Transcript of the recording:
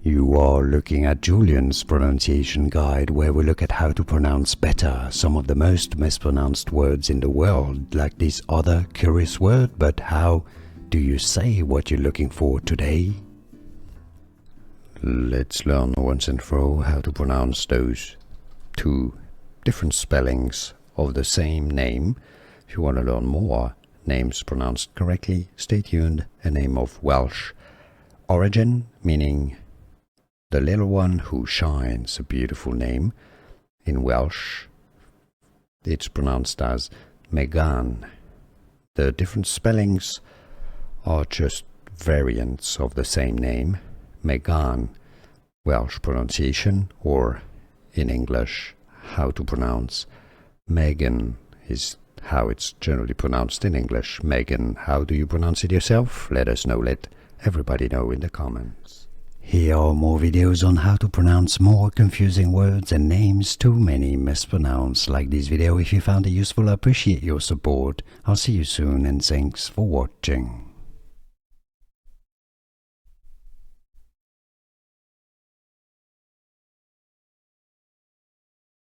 You are looking at Julian's pronunciation guide, where we look at how to pronounce better some of the most mispronounced words in the world, like this other curious word. But how do you say what you're looking for today? Let's learn once and for all how to pronounce those two different spellings of the same name. If you want to learn more names pronounced correctly, stay tuned. A name of Welsh origin, meaning the little one who shines, a beautiful name. In Welsh, it's pronounced as Meghan. The different spellings are just variants of the same name. Meghan, Welsh pronunciation, or in English, how to pronounce Meghan is how it's generally pronounced in English. Meghan, how do you pronounce it yourself? Let us know, let everybody know in the comments. Here are more videos on how to pronounce more confusing words and names too many mispronounced. Like this video if you found it useful. I appreciate your support. I'll see you soon and thanks for watching.